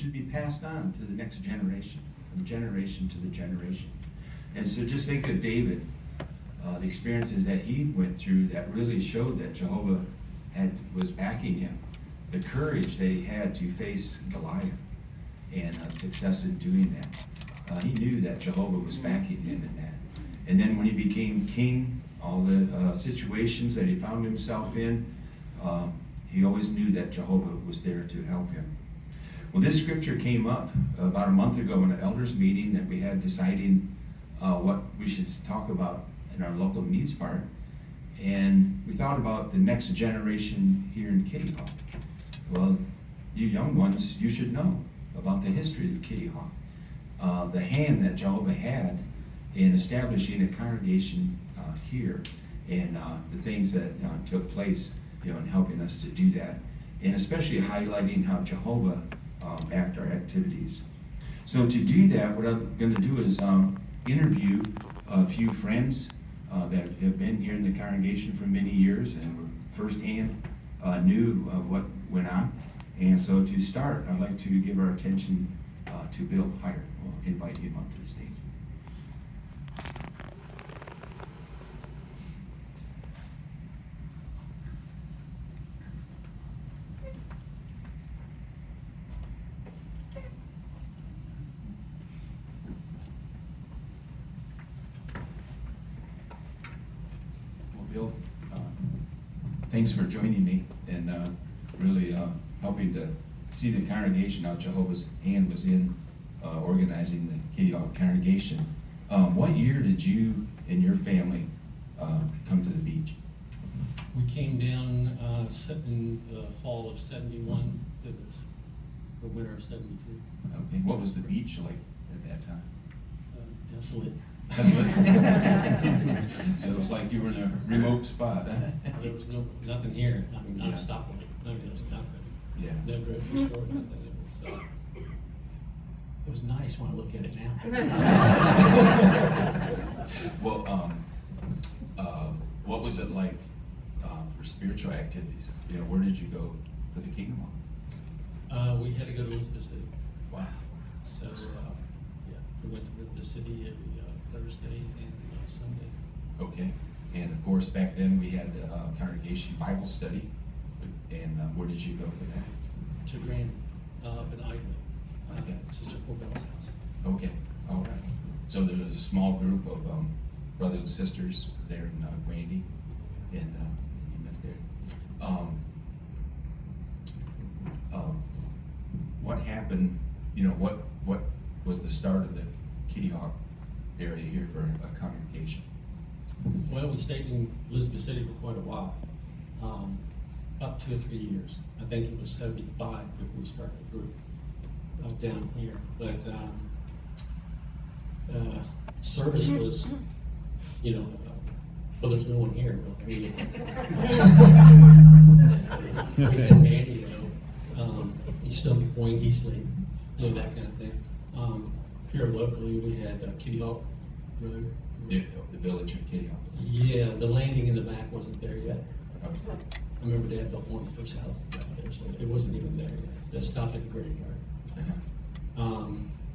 should be passed on to the next generation, from generation to the generation. And so just think of David, the experiences that he went through that really showed that Jehovah was backing him. The courage that he had to face Goliath and success in doing that. He knew that Jehovah was backing him in that. And then when he became king, all the situations that he found himself in, he always knew that Jehovah was there to help him. Well, this scripture came up about a month ago in an elders meeting that we had deciding what we should talk about in our local needs part. And we thought about the next generation here in Kitty Hawk. Well, you young ones, you should know about the history of Kitty Hawk. The hand that Jehovah had in establishing a congregation here, and the things that took place, in helping us to do that, and especially highlighting how Jehovah backed our activities. So to do that, what I'm going to do is interview a few friends that have been here in the congregation for many years and were firsthand knew what went on. And so to start, I'd like to give our attention to Bill Hire. We'll invite him up to the stage. Well, Bill, thanks for joining me and really helping to see the congregation, how Jehovah's hand was in organizing the Kitty Hawk congregation. What year did you and your family come to the beach? We came down in the fall of '71 to the winter of '72. Okay, what was the beach like at that time? Desolate. So it was like you were in a remote spot. There was nothing here. I mean, not Yeah. a stoplight. I mean, there was nothing. Yeah. No grocery store, nothing. It was nice when I look at it now. Well, what was it like for spiritual activities? Where did you go for the Kingdom Walk? We had to go to Elizabeth City. Wow. So, yeah, we went to Elizabeth City every Thursday and Sunday. Okay. And of course, back then we had the congregation Bible study. And where did you go for that? To Grand, in Idaho. Okay. Sister Corbell's house. Okay. All right. So there was a small group of brothers and sisters there in Grandy, and you met there. What happened? What was the start of the Kitty Hawk area here for a congregation? Well, we stayed in Elizabeth City for quite a while, about 2 or 3 years. I think it was '75 before we started the group down here. But service was, well, there's no one here. Really. We had Mandy, East Stony Point, East Lane, that kind of thing. Here locally, we had Kitty Hawk Road. The village of Kitty Hawk. Yeah, the landing in the back wasn't there yet. Okay. I remember Dad built one of the first houses out there, so it wasn't even there yet. That stopped at the graveyard.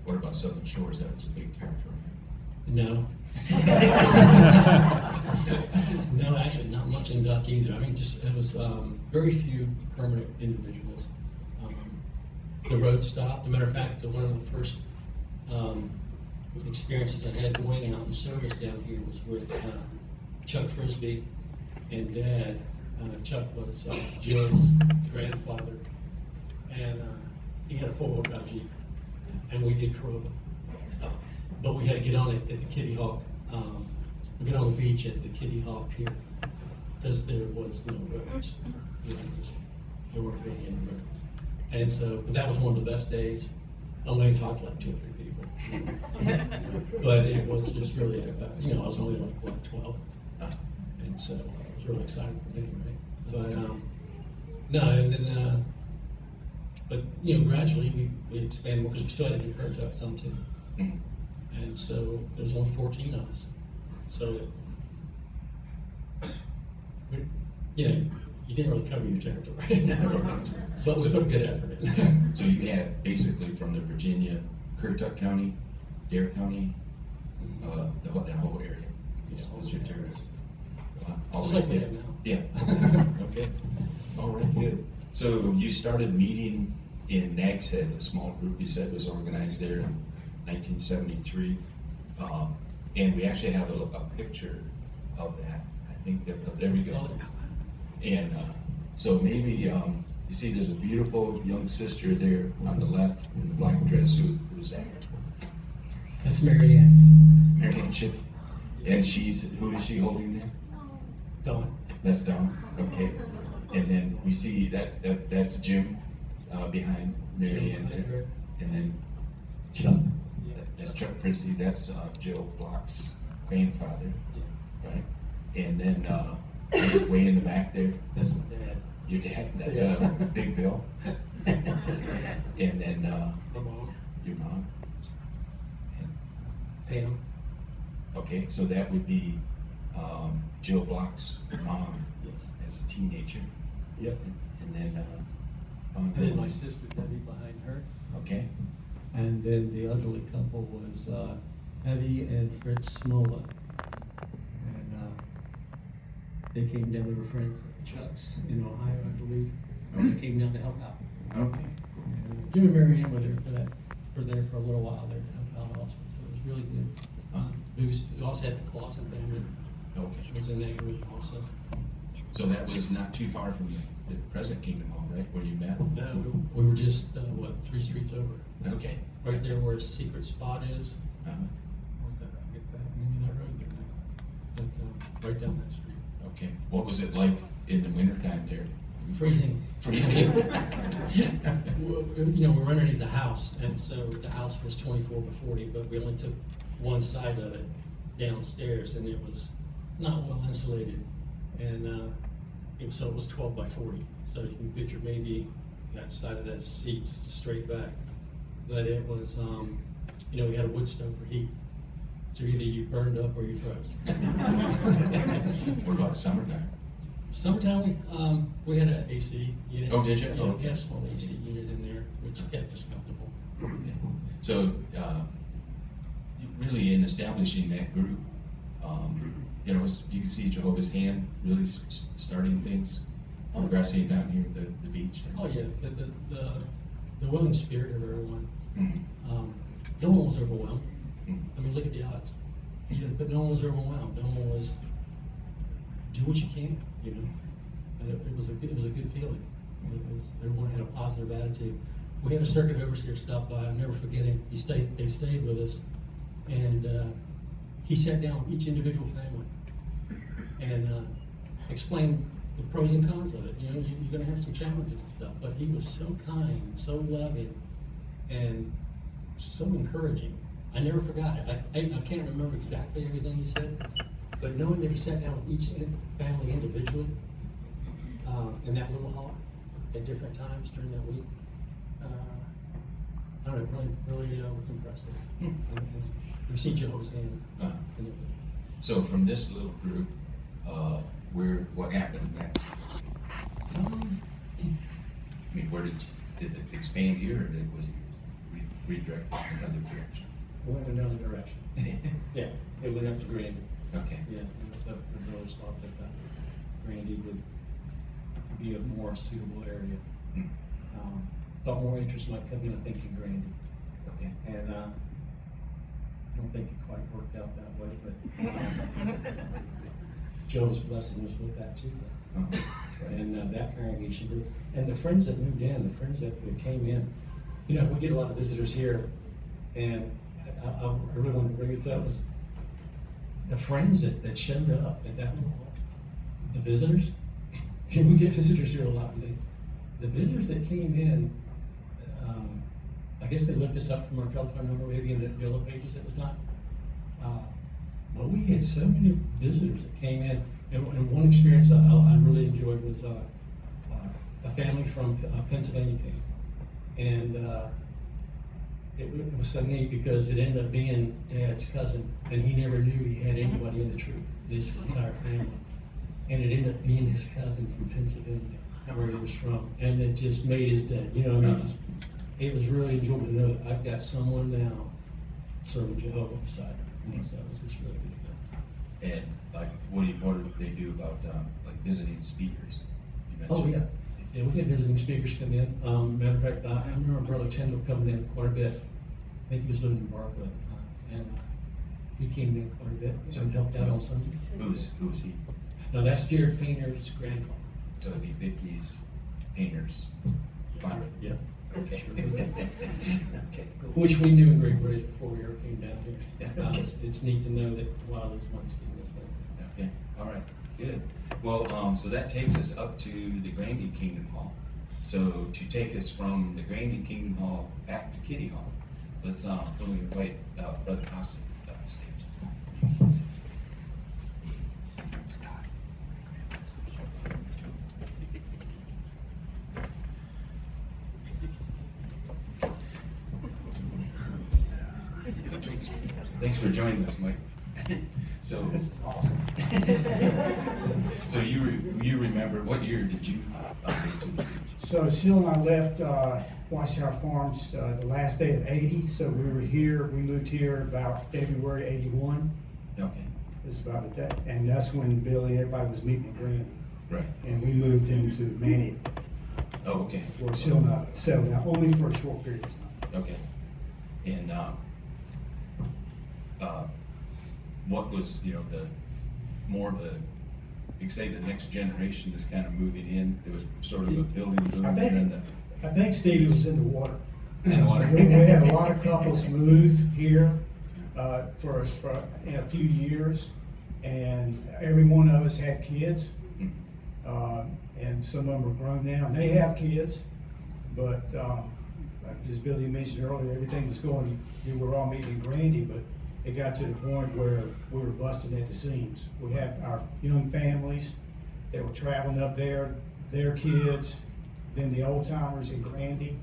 What about Southern Shores? That was a big territory. No. No, actually, not much in Duck either. I mean, it was very few permanent individuals. The road stopped. As a matter of fact, one of the first experiences I had going out in service down here was with Chuck Frisbee and Dad. Chuck was Jill's grandfather, and he had a 4-wheel drive Jeep, and we did Corolla. But we had to get on it at the Kitty Hawk. We got on the beach at the Kitty Hawk Pier because there was no roads. There weren't really any roads. And so, but that was one of the best days. I only talked to like 2 or 3 people. But it was just really, I was only like, 12. And so it was really exciting for me, right? But, no, and then, but, gradually we expanded more because we still had to do current tuck some too. Mhm. And so there was only 14 of us. So, you didn't really cover your territory. But we put a good effort in. So you had basically from the Virginia, Currituck County, Dare County, that whole area. Was your territory. Wow. Just like we have now. Yeah. Okay. All right, good. So you started meeting in Nags Head, a small group you said was organized there in 1973. And we actually have a picture of that. I think there we go. And so maybe, you see there's a beautiful young sister there on the left in the black dress. Who's that? That's Mary Ann. Mary Ann Chip. And who is she holding there? Dawn. That's Dawn, okay. And then we see that's Jim behind Mary Ann there. And then Chuck. that's Chuck Frisbee, that's Joe Block's grandfather, right? And then way in the back there, That's my dad. your dad, that's Yeah. Big Bill. And then My mom. your mom. And, Pam. okay, so that would be Jill Block's mom Yes. as a teenager. Yep. And then, And then my sister Debbie behind her. okay, And then the elderly couple was Eddie and Fritz Smola. And they came down, they were friends of Chuck's in Ohio, I believe. They came down to help out. okay. And Jim and Mary Ann were there for a little while there to help out also, so it was really good. We also had the Clausen family. Okay. Was in that group also. So that was not too far from the present Kingdom Hall, right, where you met? No, we were just, 3 streets over. Okay. Right there where his secret spot is. Uh-huh. What's that, I get that, maybe that road there now. But, right down that street. Okay. What was it like in the wintertime there? Freezing. Freezing? You know, we're underneath the house, and so the house was 24 by 40, but we only took one side of it downstairs, and it was not well insulated. And so it was 12 by 40. So you can picture maybe that side of that seats straight back. But it was, you know, we had a wood stove for heat. So either you burned up or you froze. What about summertime? Summertime, we had an AC unit. Oh, did you? Yeah, Oh, we had a small AC unit in there, which kept us comfortable. So, really in establishing that group, you know, you can see Jehovah's Hand really starting things, progressing down here at the beach. Oh, yeah, the willing spirit of everyone. Mhm. No one was overwhelmed. Mhm. I mean, look at the odds. You know, but no one was overwhelmed. No one was, do what you can, you know? And it was a good feeling. Everyone had a positive attitude. We had a circuit overseer stop by. I'll never forget him. They stayed with us. And he sat down with each individual family and explained the pros and cons of it. You know, you're gonna have some challenges and stuff, but he was so kind, so loving, and so encouraging. I never forgot it. I can't remember exactly everything he said, but knowing that he sat down with each family individually in that little hall at different times during that week, I don't know, really was impressive. We see Jehovah's Hand. Uh, So from this little group, what happened next? I mean, did it expand here, or was it redirected in another direction? We went in another direction. Yeah, it went up to Grandy. Okay. Yeah, the brothers thought that Grandy would be a more suitable area. Mm. Thought more interest might come in, I think, in Grandy. Okay. And I don't think it quite worked out that way, but Joe's blessing was with that too. Uh-huh. And that congregation group, and the friends that moved in, the friends that came in, you know, we get a lot of visitors here, and I really want to bring it up was the friends that showed up at that little hall, the visitors. And we get visitors here a lot. The visitors that came in, I guess they looked us up from our telephone number, maybe in the yellow pages at the time. But we had so many visitors that came in, and one experience I really enjoyed was a family from Pennsylvania came, and it was so neat because it ended up being Dad's cousin, and he never knew he had anybody in the troop, this entire family. And it ended up being his cousin from Pennsylvania, where he was from, and it just made his day, you know, I mean, just, it was really enjoyable to know that I've got someone now serving Jehovah beside me, so it was just really good to know. And like, what do they do about, like visiting speakers? You Oh, mentioned- yeah, we get visiting speakers come in, matter of fact, I remember Brother Kendall coming in quite a bit, I think he was living in Barclay at the time, and he came in quite a bit, and helped out on Sundays. Who is he? Now, that's Jared Painter's grandfather. So it'd be Vicky's Painters. Father. Yeah. Okay. Okay. Which we knew in Great Bridge before we ever came down here. Okay. It's neat to know that a lot of those ones getting this way. Okay, all right, good. Well, so that takes us up to the Grandy Kingdom Hall. So to take us from the Grandy Kingdom Hall back to Kitty Hall, let's fully invite Brother Costa up the stage. Thanks for joining us, Mike. So, This is awesome. so you remember, what year did you move to the beach? So Sheila and I left Washington Farms the last day of '80, so we moved here about February '81. Okay, It's about that, and that's when Billy and everybody was meeting in Granby. right. And we moved into Manatee, Oh, okay, where Sheila and I settled down, only for a short period of time. okay. And, what was, you know, more of the, you say the next generation is kind of moving in, there was sort of a building boom I and then think, I think Stevie was in the water. In the water. We had a lot of couples move here for in a few years, and every one of us had kids. And some of them are grown now, and they have kids, but, like as Billy mentioned earlier, everything was going, we were all meeting in Grandy, but it got to the point where we were busting at the seams. We had our young families that were traveling up there, their kids, then the old timers in Grandy.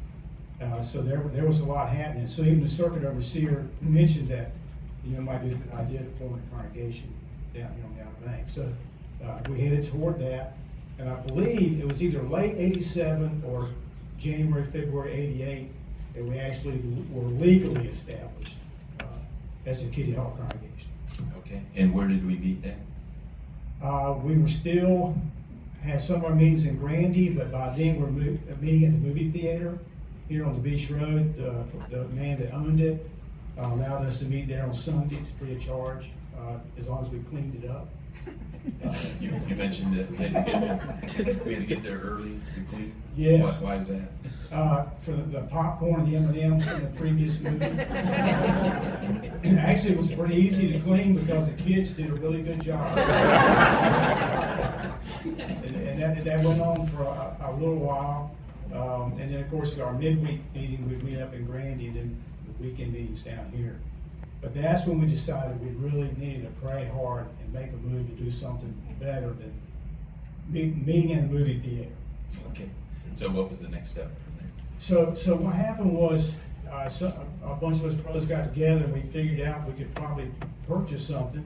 So there was a lot happening. So even the circuit overseer mentioned that, you know, it might be a good idea to form a congregation down here on the Outer Banks. So, we headed toward that, and I believe it was either late '87 or January, February '88 that we actually were legally established as a Kitty Hawk congregation. okay, and where did we meet then? We were still, had some of our meetings in Grandy, but by then we're meeting at the movie theater here on the Beach Road. The man that owned it allowed us to meet there on Sundays free of charge, as long as we cleaned it up. You mentioned that we had to get there early to clean? Yes. Why is that? For the popcorn, the M&Ms from the previous movie. Actually, it was pretty easy to clean because the kids did a really good job. And that went on for a little while. And then, of course, our midweek meeting, we'd meet up in Grandy, and then the weekend meetings down here. But that's when we decided we really needed to pray hard and make a move to do something better than meeting in the movie theater. Okay, so what was the next step from there? So what happened was, a bunch of us brothers got together and we figured out we could probably purchase something,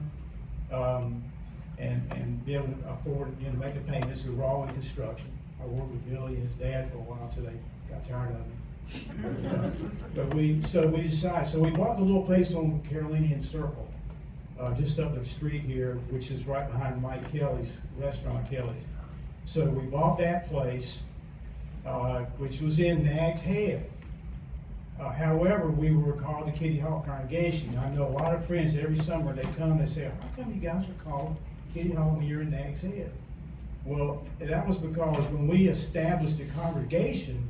and be able to afford, you know, to make the payments. We were all in construction. I worked with Billy and his dad for a while until they got tired of me. But we decided, so we bought the little place on Carolinian Circle, just up the street here, which is right behind Mike Kelly's restaurant, Kelly's. So we bought that place, which was in Nags Head. However, we were called the Kitty Hawk congregation. I know a lot of friends, every summer they come, they say, how come you guys are called Kitty Hawk when you're in Nags Head? Well, that was because when we established the congregation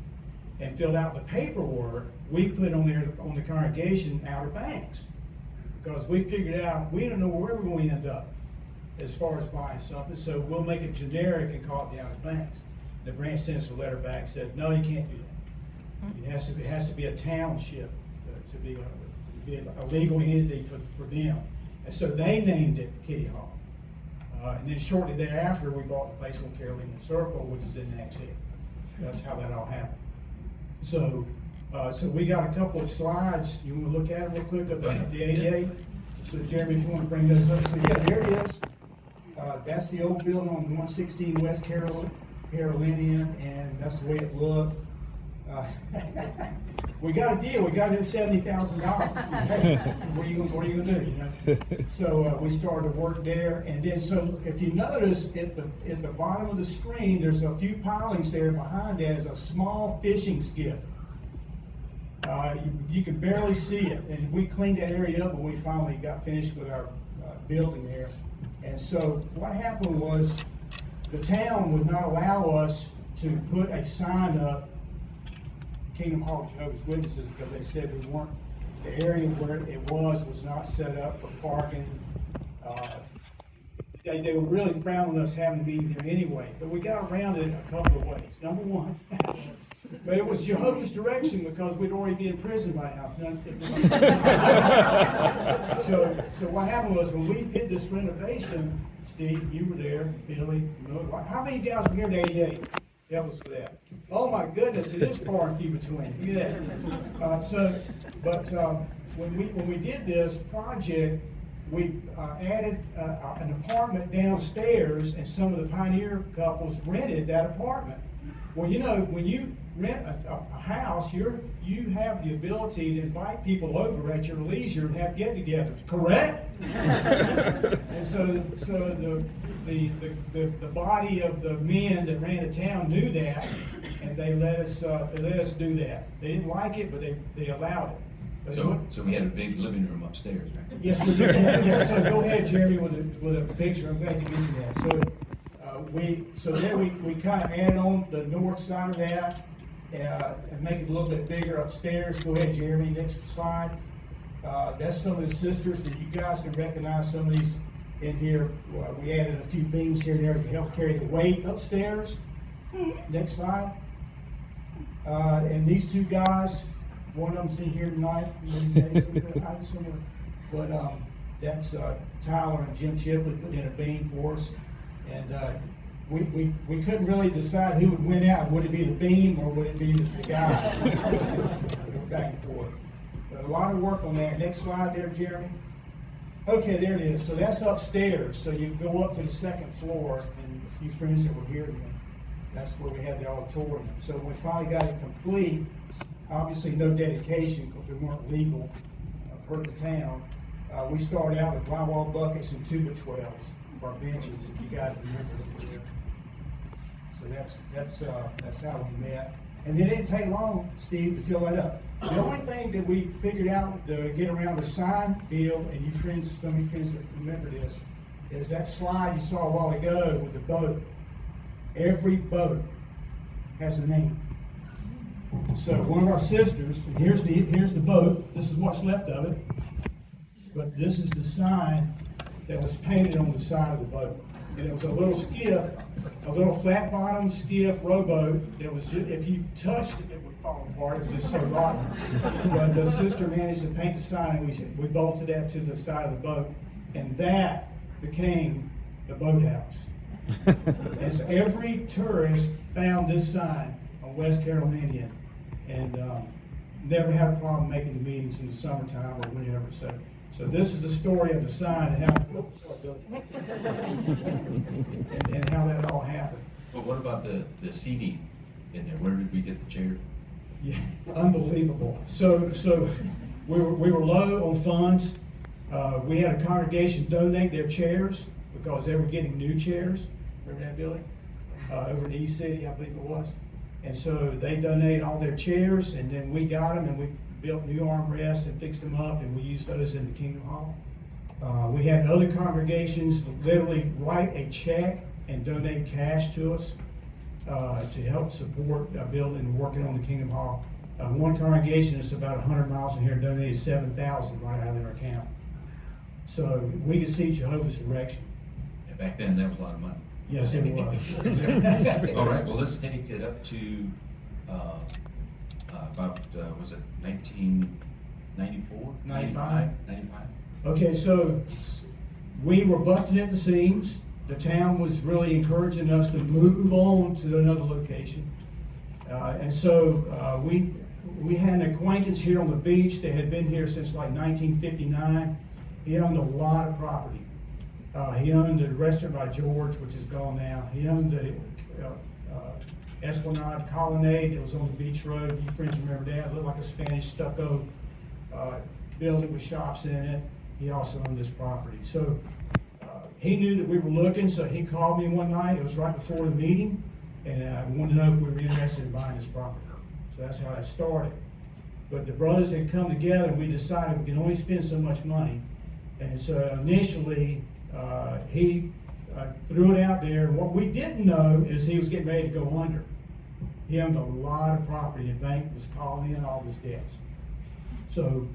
and filled out the paperwork, we put on there, on the congregation, Outer Banks. Because we figured out, we don't know where we're going to end up as far as buying something, so we'll make it generic and call it the Outer Banks. The branch sent us a letter back, said, no, you can't do that. It has to be a township to be a legal entity for them. And so they named it Kitty Hawk. And then shortly thereafter, we bought the place on Carolinian Circle, which is in Nags Head. That's how that all happened. So we got a couple of slides. You want to look at them real quick about the 88? So Jeremy, if you want to bring those up. So yeah, there it is. That's the old building on 116 West Carolinian, and that's the way it looked. We got a deal, we got it at $70,000. Hey, what are you gonna do, you know? So, we started to work there, and then, so if you notice, at the bottom of the screen, there's a few pilings there. Behind that is a small fishing skiff. You can barely see it, and we cleaned that area up when we finally got finished with our building there. And so what happened was, the town would not allow us to put a sign up, Kingdom Hall Jehovah's Witnesses, because they said we weren't, the area where it was not set up for parking. They were really frowning on us having to be there anyway, but we got around it a couple of ways. Number one, but it was Jehovah's direction, because we'd already be in prison by now. So what happened was, when we did this renovation, Steve, you were there, Billy, how many guys were here in '88? That was for that. Oh my goodness, it is far and few between. Look at that. When we did this project, we added an apartment downstairs, and some of the pioneer couples rented that apartment. Well, you know, when you rent a house, you have the ability to invite people over at your leisure and have get-togethers, correct? And so the body of the men that ran the town knew that, and they let us do that. They didn't like it, but they allowed it. But So we had a big living room upstairs, right? Yes, we did. Yeah, so go ahead, Jeremy, with a picture. I'm glad you mentioned that. So there we kind of added on the north side of that, and make it a little bit bigger upstairs. Go ahead, Jeremy, next slide. That's some of the sisters, and you guys can recognize some of these in here. We added a few beams here and there to help carry the weight upstairs. Next slide. And these two guys, one of them's in here tonight. But that's Tyler and Jim Shipley put in a beam for us. And we couldn't really decide who would win out. Would it be the beam or would it be the guy? Back and forth. But a lot of work on that. Next slide there, Jeremy. Okay, there it is. So that's upstairs. So you go up to the second floor, and a few friends that were here, that's where we had the auditorium. So when we finally got it complete, obviously no dedication because we weren't legal, hurt the town. We started out with drywall buckets and 2x12s for our benches, if you guys remember them. So that's how we met. And it didn't take long, Steve, to fill that up. The only thing that we figured out to get around the sign deal, and you friends, some of you friends that remember this, is that slide you saw a while ago with the boat. Every boat has a name. So one of our sisters, and here's the boat. This is what's left of it. But this is the sign that was painted on the side of the boat. And it was a little skiff, a little flat bottom skiff rowboat that was just, if you touched it, it would fall apart. It was just so rotten. But the sister managed to paint the sign, and we bolted that to the side of the boat. And that became the boathouse. And so every tourist found this sign on West Carolinian, and never had a problem making the meetings in the summertime or whenever. So this is the story of the sign and how that all happened. But what about the seating in there? Where did we get the chair? Yeah, unbelievable. So we were low on funds. We had a congregation donate their chairs because they were getting new chairs. Remember that, Billy? Over in East City, I believe it was. And so they donated all their chairs, and then we got them, and we built new armrests and fixed them up, and we used those in the Kingdom Hall. We had other congregations literally write a check and donate cash to us to help support building and working on the Kingdom Hall. One congregation that's about 100 miles from here donated $7,000 right out of their account. So we could see Jehovah's direction. And back then, that was a lot of money. Yes, it was. All right, well, let's take it up to about, was it 1994? 95. 95. Okay, so we were busting at the seams. The town was really encouraging us to move on to another location. And so we had an acquaintance here on the beach that had been here since like 1959. He owned a lot of property. He owned the restaurant by George, which is gone now. He owned the Esplanade Colonnade that was on the beach road. You friends remember that? It looked like a Spanish stucco building with shops in it. He also owned this property. So he knew that we were looking, so he called me one night. It was right before the meeting, and wanted to know if we were interested in buying this property. So that's how that started. But the brothers had come together, and we decided we can only spend so much money. And so initially, he threw it out there. What we didn't know is he was getting ready to go under. He owned a lot of property, and the bank was calling in all his debts. So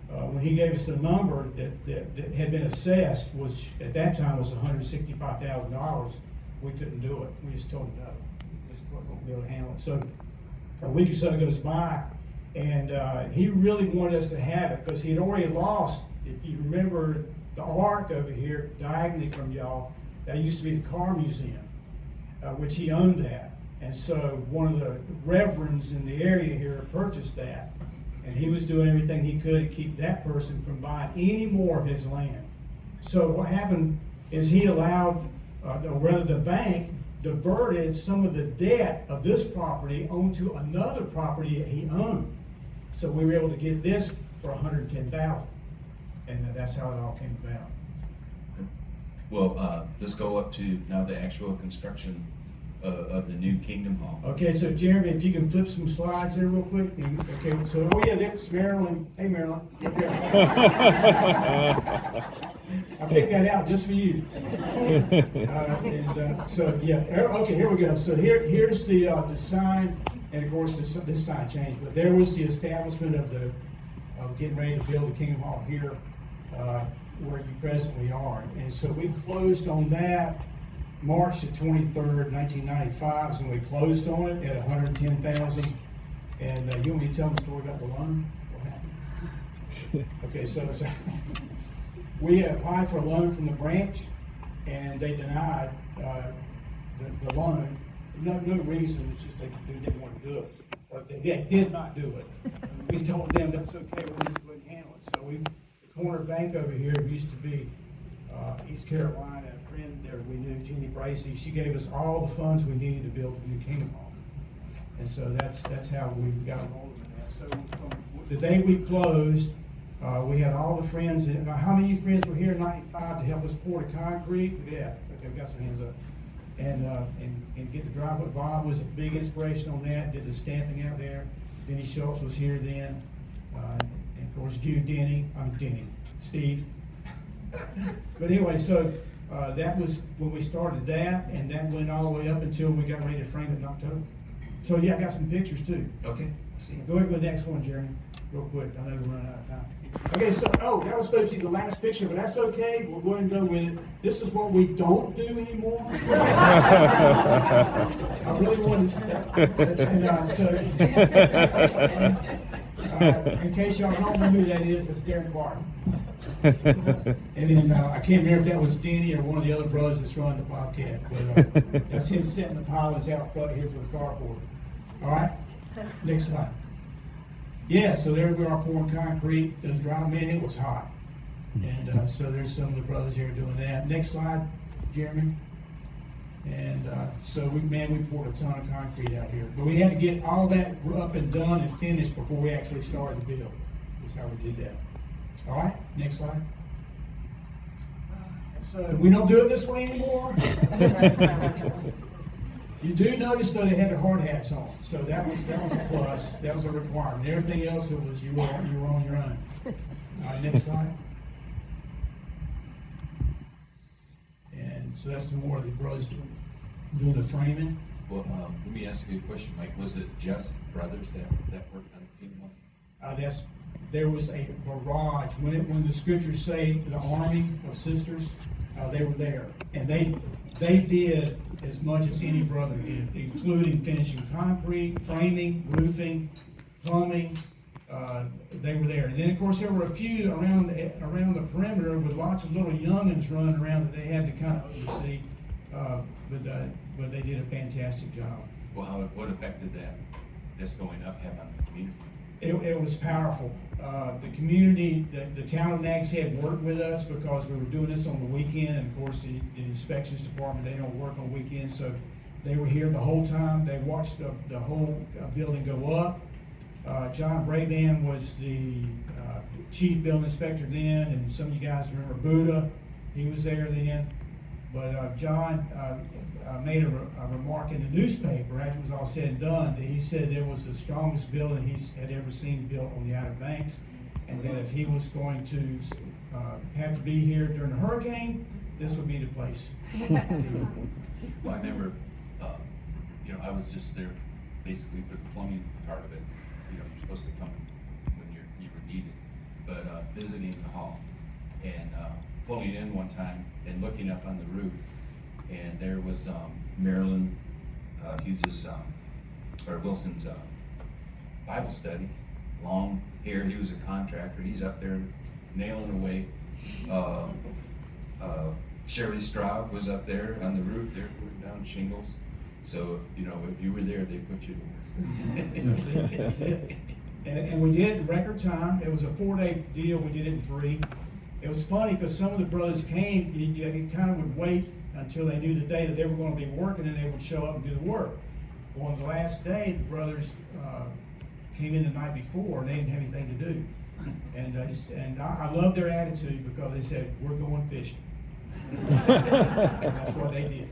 when he gave us the number that had been assessed, which at that time was $165,000, we couldn't do it. We just told him no. We just weren't going to be able to handle it. So a week or so goes by, and he really wanted us to have it because he had already lost. If you remember the Ark over here, diagonally from y'all, that used to be the car museum, which he owned that. And so one of the reverends in the area here purchased that. And he was doing everything he could to keep that person from buying any more of his land. So what happened is he allowed, or rather the bank diverted some of the debt of this property onto another property that he owned. So we were able to get this for $110,000. And that's how it all came about. Well, let's go up to now the actual construction of the new Kingdom Hall. Okay, so Jeremy, if you can flip some slides there real quick. Okay, so, oh yeah, that's Marilyn. Hey, Marilyn. I picked that out just for you. So, yeah, okay, here we go. So here's the sign, and of course this sign changed, but there was the establishment of getting ready to build the Kingdom Hall here, where you presently are. And so we closed on that March the 23rd, 1995, so we closed on it at $110,000. And you want me to tell them the story about the loan? What happened? Okay, so we applied for a loan from the branch, and they denied the loan. No reason, it's just they didn't want to do it. But they did not do it. We told them that's okay, we'll just go ahead and handle it. So the corner bank over here used to be East Carolina. A friend there we knew, Jeannie Bracey, she gave us all the funds we needed to build the new Kingdom Hall. And so that's how we got a hold of that. So from the day we closed, we had all the friends. How many of you friends were here in '95 to help us pour the concrete? Yeah, okay, we got some hands up. And get the driveway. Bob was a big inspiration on that, did the stamping out there. Denny Schultz was here then. And of course, Steve. But anyway, so that was when we started that, and that went all the way up until we got ready to frame it in October. So yeah, I got some pictures too. Okay. Go ahead with the next one, Jeremy, real quick. I know we're running out of time. Okay, so, that was supposed to be the last picture, but that's okay. We're going to go with it. This is what we don't do anymore. I really wanted to say. In case y'all don't know who that is, that's Darren Clark. And then I can't remember if that was Denny or one of the other brothers that's running the Bobcat, but that's him setting the pilings out front here for the carport. All right, next slide. Yeah, so there we are pouring concrete. It was dry, man, it was hot. And so there's some of the brothers here doing that. Next slide, Jeremy. And so we poured a ton of concrete out here. But we had to get all that up and done and finished before we actually started the build. That's how we did that. All right, next slide. So we don't do it this way anymore. You do notice though they had their hard hats on, so that was a plus. That was a requirement. Everything else it was you were on your own. All right, next slide. And so that's some more of the brothers doing the framing. Well, let me ask you a question, Mike. Was it just brothers that worked on Kingdom Hall? There was a barrage when the scriptures say the army of sisters, they were there, and they did as much as any brother did, including finishing concrete, framing, roofing, plumbing. They were there, and then of course there were a few around the perimeter with lots of little youngins running around that they had to kind of oversee. But they did a fantastic job. Well, what effect did this going up have on the community? It was powerful. The community, the town of Nags Head worked with us because we were doing this on the weekend, and of course, the inspections department, they don't work on weekends, so they were here the whole time. They watched the whole building go up. John Braban was the chief building inspector then, and some of you guys remember Buddha, he was there then. But John made a remark in the newspaper after it was all said and done, that he said it was the strongest building he had ever seen built on the Outer Banks, and that if he was going to have to be here during a hurricane, this would be the place. Well, I remember, I was just there basically for the plumbing part of it. You're supposed to come when you were needed, but visiting the hall and pulling in one time and looking up on the roof, and there was Marilyn Hughes's or Wilson's Bible study. Long hair, he was a contractor. He's up there nailing away. Sherry Straub was up there on the roof. They're putting down shingles. So if you were there, they put you to work. That's it. And we did it in record time. It was a 4-day deal. We did it in 3. It was funny because some of the brothers came, you kind of would wait until they knew the day that they were going to be working, and they would show up and do the work. Well, on the last day, the brothers came in the night before, and they didn't have anything to do. And I love their attitude because they said, "We're going fishing." And that's what they did.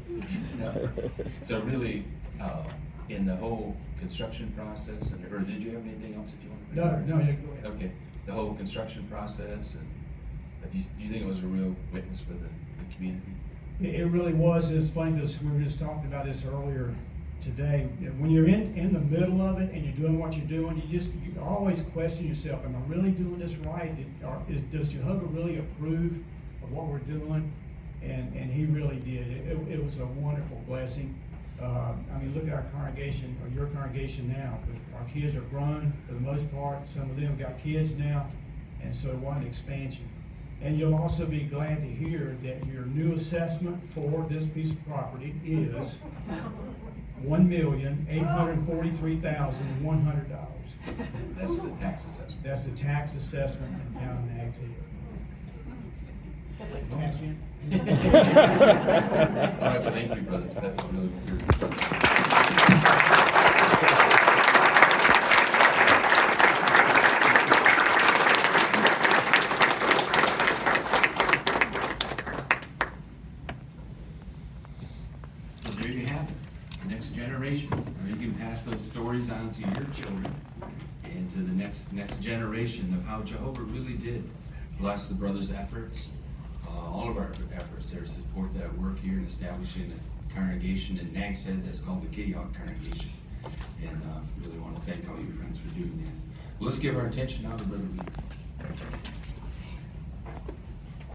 So really, in the whole construction process, or did you have anything else that you wanted to No, you go ahead. Okay, the whole construction process, and do you think it was a real witness for the community? It really was. It's funny because we were just talking about this earlier today. When you're in the middle of it and you're doing what you're doing, you always question yourself, am I really doing this right? Does Jehovah really approve of what we're doing? And he really did. It was a wonderful blessing. Look at our congregation, or your congregation now. Our kids are grown for the most part. Some of them got kids now. And so what an expansion. And you'll also be glad to hear that your new assessment for this piece of property is $1,843,100. That's the tax assessment. That's the tax assessment in town of Nags Head. All right, but thank you, brothers. That was really good. So there you have it, the next generation. Or you can pass those stories on to your children and to the next generation of how Jehovah really did bless the brothers' efforts, all of our efforts there to support that work here in establishing the congregation in Nags Head that's called the Kitty Hawk Congregation. And really want to thank all you friends for doing that. Let's give our attention now to Brother Lee.